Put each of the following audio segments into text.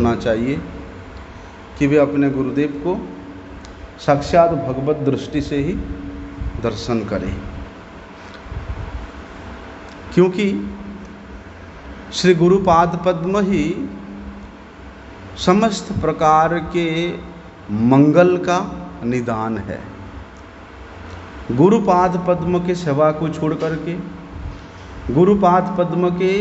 होना चाहिए कि वे अपने गुरुदेव को साक्षात भगवत दृष्टि से ही दर्शन करें, क्योंकि श्री गुरुपाद पद्म ही समस्त प्रकार के मंगल का निदान है। गुरुपाद पद्म के सेवा को छोड़ करके, गुरुपाद पद्म के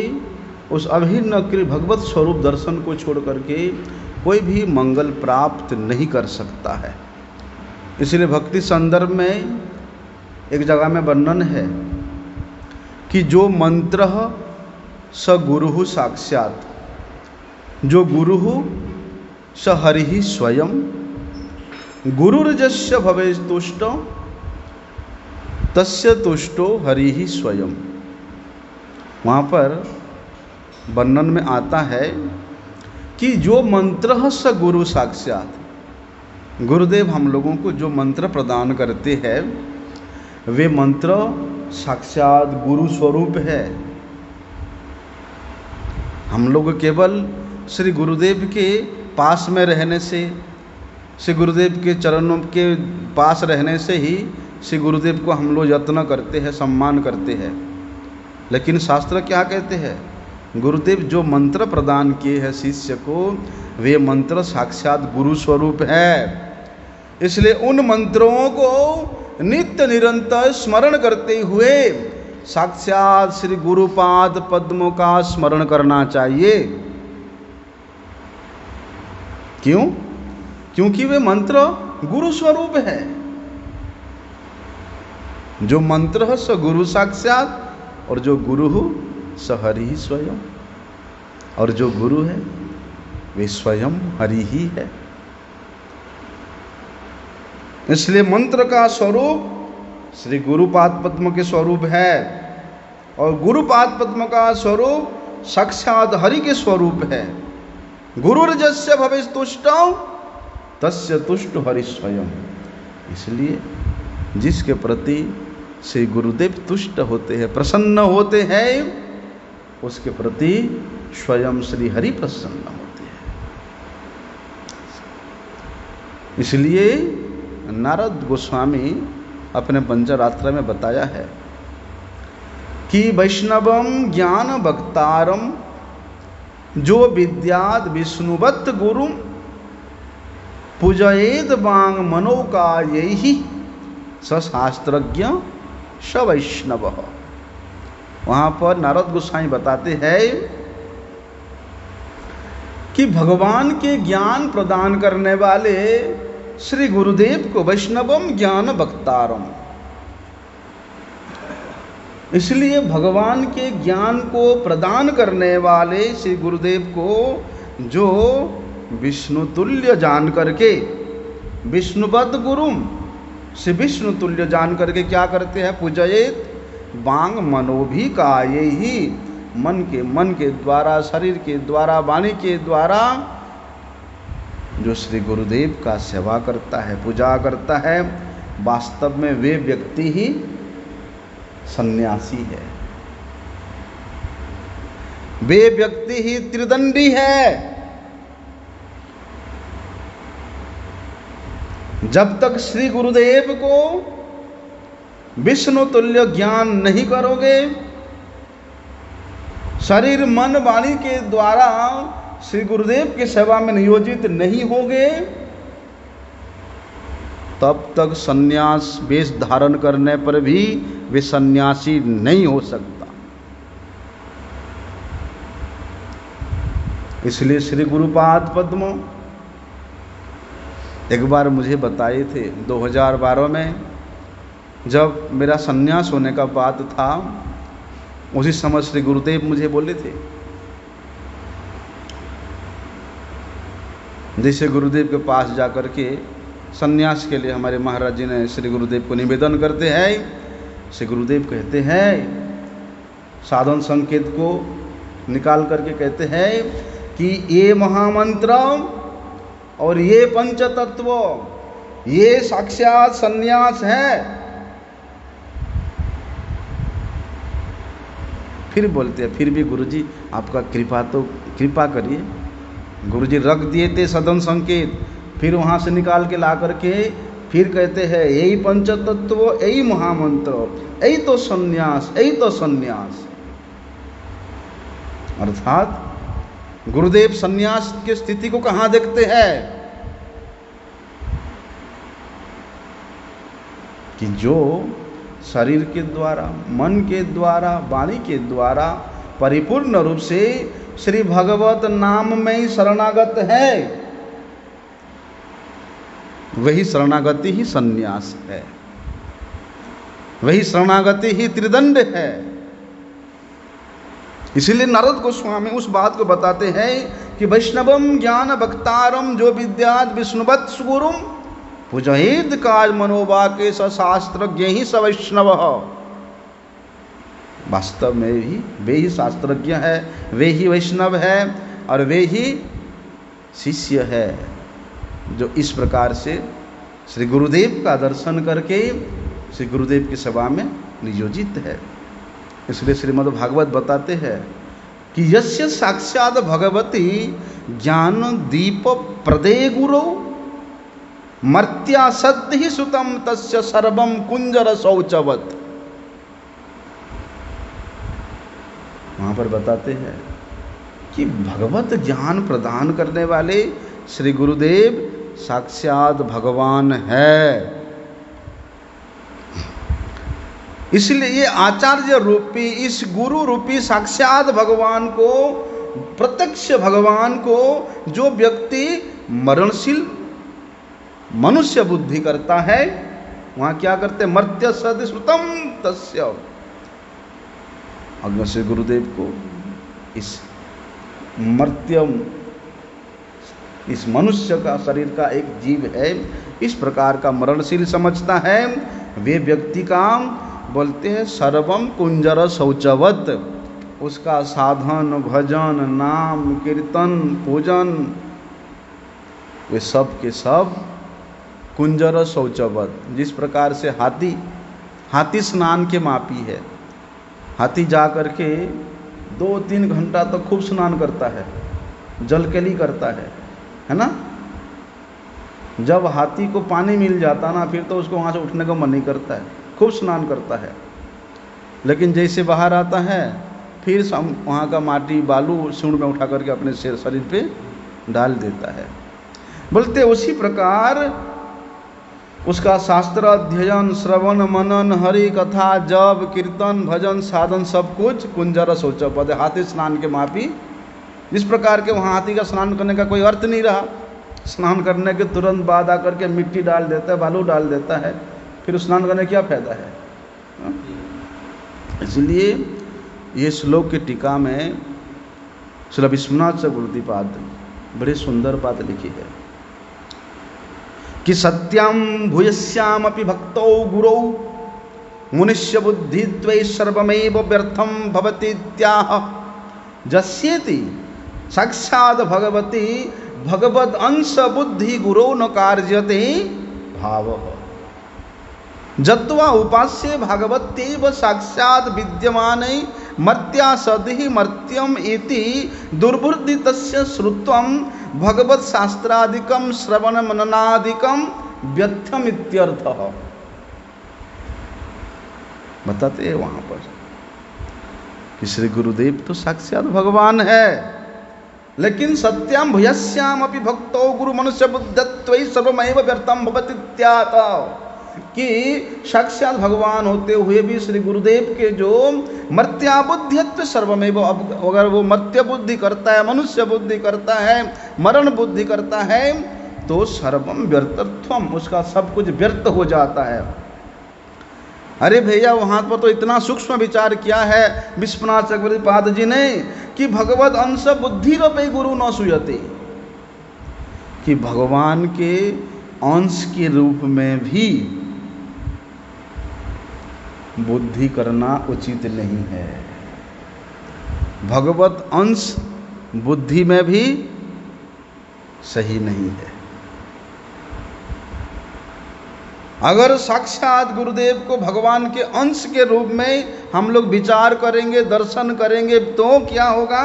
उस अभिन्न भगवत स्वरूप दर्शन को छोड़ करके कोई भी मंगल प्राप्त नहीं कर सकता है। इसलिए भक्ति संदर्भ में एक जगह में वर्णन है कि जो मंत्र स गुरु साक्षात, जो गुरु स हरि स्वयं, गुरुर्जस्य भवेत् तुष्टो तस्य तुष्टो हरि स्वयं। वहाँ पर वर्णन में आता है कि जो मंत्र स गुरु साक्षात, गुरुदेव हम लोगों को जो मंत्र प्रदान करते हैं वे मंत्र साक्षात गुरु स्वरूप है। हम लोग केवल श्री गुरुदेव के पास में रहने से, श्री गुरुदेव के चरणों के पास रहने से ही श्री गुरुदेव को हम लोग यत्न करते हैं, सम्मान करते हैं। लेकिन शास्त्र क्या कहते हैं? गुरुदेव जो मंत्र प्रदान किए हैं शिष्य को, वे मंत्र साक्षात गुरु स्वरूप है। इसलिए उन मंत्रों को नित्य निरंतर स्मरण करते हुए साक्षात श्री गुरुपाद पद्मों का स्मरण करना चाहिए। क्यों? क्योंकि वे मंत्र गुरु स्वरूप है। जो मंत्र है स गुरु साक्षात, और जो गुरु हो स हरि ही स्वयं, और जो गुरु है वे स्वयं हरि ही है। इसलिए मंत्र का स्वरूप श्री गुरुपाद पद्म के स्वरूप है, और गुरुपाद पद्म का स्वरूप साक्षात हरि के स्वरूप है। गुरुर्जस्य भवेत् तुष्टो तस्य तुष्टो हरि स्वयं। इसलिए जिसके प्रति श्री गुरुदेव तुष्ट होते हैं, प्रसन्न होते हैं, उसके प्रति स्वयं श्री हरि प्रसन्न होते हैं। इसलिए नारद गोस्वामी अपने पंचरात्र में बताया है कि वैष्णवम ज्ञान वक्तारम जो विद्याद विष्णुवत गुरु पूजयेद वांग मनोका यही सशास्त्रज्ञ स वैष्णव। वहाँ पर नारद गोस्वामी बताते हैं कि भगवान के ज्ञान प्रदान करने वाले श्री गुरुदेव को वैष्णवम ज्ञान वक्तारम, इसलिए भगवान के ज्ञान को प्रदान करने वाले श्री गुरुदेव को जो विष्णु तुल्य जान करके, विष्णुवद गुरुम से विष्णु तुल्य जान करके क्या करते हैं? पूजयेत वांग मनोभी काये ही, मन के द्वारा, शरीर के द्वारा, वाणी के द्वारा जो श्री गुरुदेव का सेवा करता है, पूजा करता है, वास्तव में वे व्यक्ति ही सन्यासी है, वे व्यक्ति ही त्रिदंडी है। जब तक श्री गुरुदेव को विष्णु तुल्य ज्ञान नहीं करोगे, शरीर मन वाणी के द्वारा श्री गुरुदेव की सेवा में नियोजित नहीं होगे, तब तक सन्यास वेश धारण करने पर भी वे सन्यासी नहीं हो सकता। इसलिए श्री गुरुपाद पद्म एक बार मुझे बताए थे 2012 में, जब मेरा सन्यास होने का बात था, उसी समय श्री गुरुदेव मुझे बोले थे, जैसे गुरुदेव के पास जाकर के सन्यास के लिए हमारे महाराज जी ने श्री गुरुदेव को निवेदन करते हैं, श्री गुरुदेव कहते हैं, साधन संकेत को निकाल करके कहते हैं कि ये महामंत्र और ये पंच तत्व, ये साक्षात सन्यास है। फिर बोलते हैं, फिर भी गुरुजी आपका कृपा, तो कृपा करिए, गुरुजी रख दिए थे सदन संकेत, फिर वहाँ से निकाल के ला करके फिर कहते हैं यही पंचतत्व, यही महामंत्र, यही तो संन्यास, यही तो संन्यास। अर्थात गुरुदेव संन्यास की स्थिति को कहाँ देखते हैं कि जो शरीर के द्वारा, मन के द्वारा, वाणी के द्वारा परिपूर्ण रूप से श्री भगवत नाम में ही शरणागत है, वही शरणागति ही संन्यास है, वही शरणागति ही त्रिदंड है। इसीलिए नारद गोस्वामी उस बात को बताते हैं कि वैष्णवम ज्ञान भक्तारम जो विद्यात विष्णुवत् सुगुरुम पूजहित काज मनोवाके शास्त्रज्ञ ही स वैष्णव। वास्तव में ही वे ही शास्त्रज्ञ है, वे ही वैष्णव है और वे ही शिष्य है जो इस प्रकार से श्री गुरुदेव का दर्शन करके श्री गुरुदेव की सेवा में नियोजित है। इसलिए श्रीमद् भागवत बताते हैं कि यस्य साक्षात भगवती ज्ञान दीप प्रदे गुरु मर्त्या सद् ही सुतम तस्य सर्वम कुंजर शौचवत्। वहाँ पर बताते हैं कि भगवत ज्ञान प्रदान करने वाले श्री गुरुदेव साक्षात भगवान है। इसलिए ये आचार्य रूपी, इस गुरु रूपी साक्षात भगवान को, प्रत्यक्ष भगवान को जो व्यक्ति मरणशील मनुष्य बुद्धि करता है, वहाँ क्या करते? मर्त्य सद् श्रुतम तस्य। अगर श्री गुरुदेव को इस मर्त्यम, इस मनुष्य का शरीर का एक जीव है, इस प्रकार का मरणशील समझता है, वे व्यक्ति का बोलते हैं सर्वम कुंजर शौचवत्। उसका साधन, भजन, नाम, कीर्तन, पूजन, वे सब के सब कुंजर शौचवत्। जिस प्रकार से हाथी स्नान के मापी है। हाथी जा करके 2-3 घंटा तो खूब स्नान करता है, जलकेली करता है ना। जब हाथी को पानी मिल जाता ना, फिर तो उसको वहाँ से उठने का मन नहीं करता है, खूब स्नान करता है। लेकिन जैसे बाहर आता है, फिर वहाँ का माटी बालू सूंड में उठा करके अपने शरीर पे डाल देता है। बोलते उसी प्रकार उसका शास्त्र अध्ययन, श्रवण, मनन, हरि कथा, जप, कीर्तन, भजन, साधन सब कुछ कुंजर शौचवत्, हाथी स्नान के मापी। जिस प्रकार के वहाँ हाथी का स्नान करने का कोई अर्थ नहीं रहा। स्नान करने के तुरंत बाद आकर के मिट्टी डाल देता है, बालू डाल देता है, फिर स्नान करने क्या फायदा है? इसलिए ये श्लोक की टीका में श्री विश्वनाथ गुरुदीपाद बड़ी सुंदर बात लिखी है कि सत्यम भूयस्यामपि भक्तौ गुरौ मुनिष्य बुद्धिद्वै सर्वमेव व्यर्थम भवतीत्याह जस्येति साक्षात् भगवती भगवद अंश बुद्धि गुरो न कार्यते भावः जत्वा उपास्य भागवत्यैव साक्षात् विद्यमानै मर्त्या सदिहि मर्त्यम इति दुर्बुद्धि तस्य श्रुत्वम भगवत शास्त्रादिकम श्रवण मननादिकम व्यर्थम इत्यर्थः। बताते हैं वहाँ पर कि श्री गुरुदेव तो साक्षात भगवान है, लेकिन सत्यम भूयस्याम अपि भक्तो गुरु मनुष्य बुद्धत्वै सर्वमेव व्यर्थम भवति इत्याह। कि साक्षात भगवान होते हुए भी श्री गुरुदेव के जो मर्त्या बुद्धित्व सर्वमेव, अगर वो मर्त्य बुद्धि करता है, मनुष्य बुद्धि करता है, मरण बुद्धि करता है, तो सर्वम व्यर्थत्वम, उसका सब कुछ व्यर्थ हो जाता है। अरे भैया, वहाँ पर तो इतना सूक्ष्म विचार किया है विश्वनाथ चक्रवर्तीपाद जी ने कि भगवद अंश बुद्धि रूपे गुरु न सूयते, कि भगवान के अंश के रूप में भी बुद्धि करना उचित नहीं है। भगवत अंश बुद्धि में भी सही नहीं है। अगर साक्षात गुरुदेव को भगवान के अंश के रूप में हम लोग विचार करेंगे, दर्शन करेंगे, तो क्या होगा?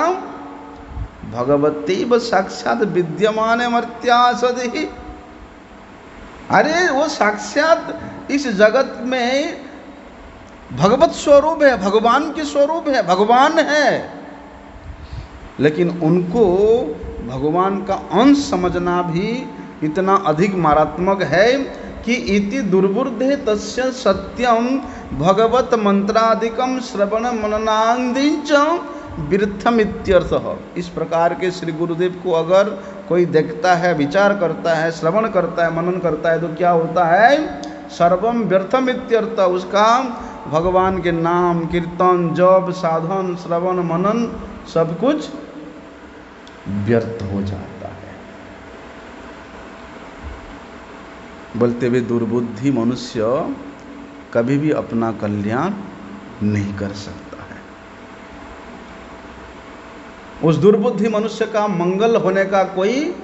भगवतीव साक्षात विद्यमान मर्त्या सदि। अरे वो साक्षात इस जगत में भगवत स्वरूप है, भगवान के स्वरूप है, भगवान है, लेकिन उनको भगवान का अंश समझना भी इतना अधिक मारात्मक है कि इति दुर्बुद्धे तस्य सत्यम भगवत मंत्रादिकम श्रवण मननादिच व्यर्थम इत्यर्थः। इस प्रकार के श्री गुरुदेव को अगर कोई देखता है, विचार करता है, श्रवण करता है, मनन करता है, तो क्या होता है? सर्वम व्यर्थम इत्यर्थ। उसका भगवान के नाम, कीर्तन, जप, साधन, श्रवण, मनन सब कुछ व्यर्थ हो जाता है। बोलते हुए दुर्बुद्धि मनुष्य कभी भी अपना कल्याण नहीं कर सकता है। उस दुर्बुद्धि मनुष्य का मंगल होने का कोई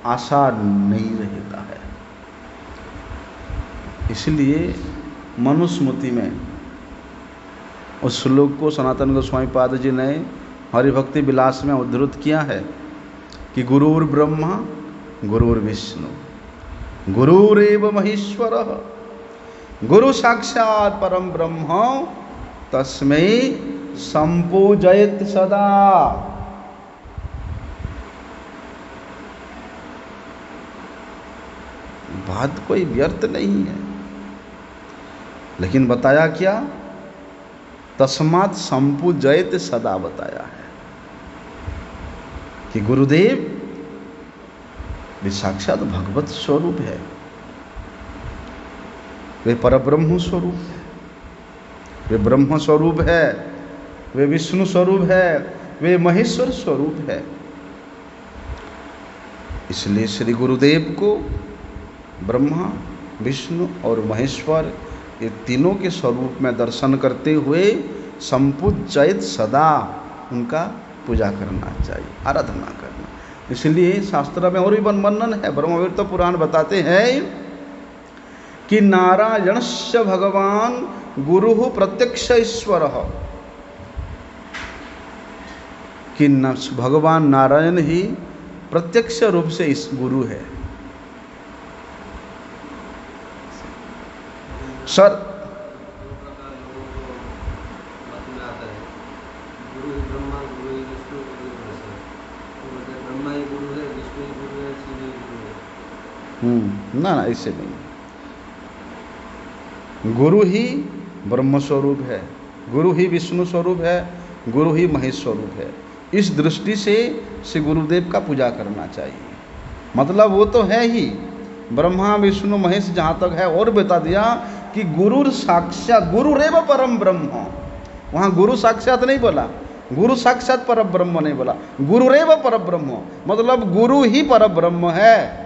आशा नहीं रहता है। इसलिए मनुस्मृति में उस श्लोक को सनातन गोस्वामी पाद जी ने हरिभक्ति विलास में उद्धृत किया है कि गुरुर ब्रह्मा गुरुर्विष्णु गुरुरेव महेश्वरः गुरु साक्षात् परम ब्रह्म तस्मै संपूजयेत् सदा। बात कोई व्यर्थ नहीं है, लेकिन बताया क्या? तस्मात् संपूजयेत् सदा बताया है कि गुरुदेव वे साक्षात भगवत स्वरूप है, वे परब्रह्म स्वरूप है, वे ब्रह्म स्वरूप है, वे विष्णु स्वरूप है, वे महेश्वर स्वरूप है। इसलिए श्री गुरुदेव को ब्रह्मा, विष्णु और महेश्वर ये तीनों के स्वरूप में दर्शन करते हुए संपूज्येत् सदा उनका पूजा करना चाहिए, आराधना करना। इसलिए शास्त्र में और भी वर्णन है। ब्रह्मवेत्ता पुराण बताते हैं कि नारायणस्य भगवान गुरु प्रत्यक्ष ईश्वर, कि भगवान नारायण ही प्रत्यक्ष रूप से इस गुरु है। सर ना ऐसे नहीं, गुरु ही ब्रह्म स्वरूप है, गुरु ही विष्णु स्वरूप है, गुरु ही महेश स्वरूप है। इस दृष्टि से श्री गुरुदेव का पूजा करना चाहिए। मतलब वो तो है ही ब्रह्मा विष्णु महेश जहाँ तक है, और बता दिया कि गुरु साक्षात गुरुरेव परम ब्रह्म। वहाँ गुरु साक्षात नहीं बोला, गुरु साक्षात पर ब्रह्म नहीं बोला, गुरुरेव पर ब्रह्म, मतलब गुरु ही पर ब्रह्म है।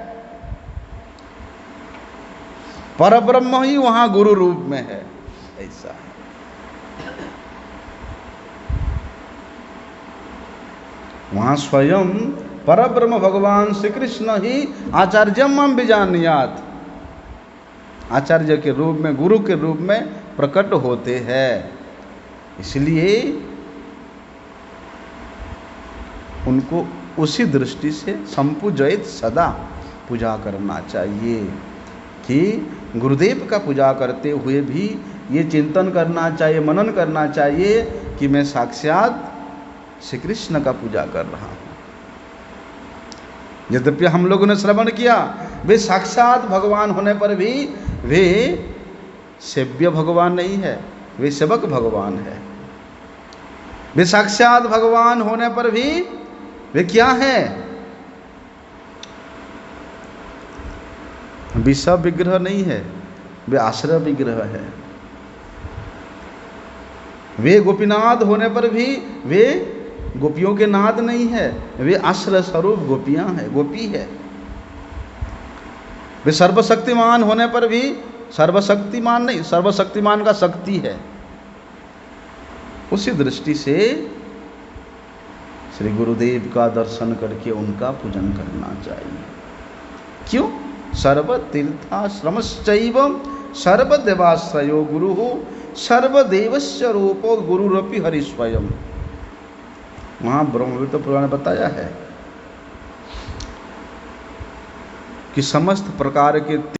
पर ब्रह्म ही वहाँ गुरु रूप में है, ऐसा है। वहाँ स्वयं परब्रह्म भगवान श्री कृष्ण ही आचार्यम विजानीयात्, आचार्य के रूप में, गुरु के रूप में प्रकट होते हैं। इसलिए उनको उसी दृष्टि से संपूजयेत् सदा पूजा करना चाहिए कि गुरुदेव का पूजा करते हुए भी ये चिंतन करना चाहिए, मनन करना चाहिए कि मैं साक्षात श्री कृष्ण का पूजा कर रहा हूँ। यद्यपि हम लोगों ने श्रवण किया वे साक्षात भगवान होने पर भी वे सेव्य भगवान नहीं है, वे सेवक भगवान है। वे साक्षात भगवान होने पर भी वे क्या है? विषय विग्रह नहीं है, वे आश्रय विग्रह है। वे गोपीनाथ होने पर भी वे गोपियों के नाद नहीं है, वे आश्रय स्वरूप गोपियां हैं, गोपी है। वे सर्वशक्तिमान होने पर भी सर्वशक्तिमान नहीं, सर्वशक्तिमान का शक्ति है। उसी दृष्टि से श्री गुरुदेव का दर्शन करके उनका पूजन करना चाहिए। क्यों? सर्वतीर्थाश्रमश्चैव सर्वदेवाश्रयो गुरुः सर्वदेवस्य रूपो गुरुरपि हरि स्वयं। वहाँ ब्रह्मविद्या पुराण में बताया है कि समस्त प्रकार के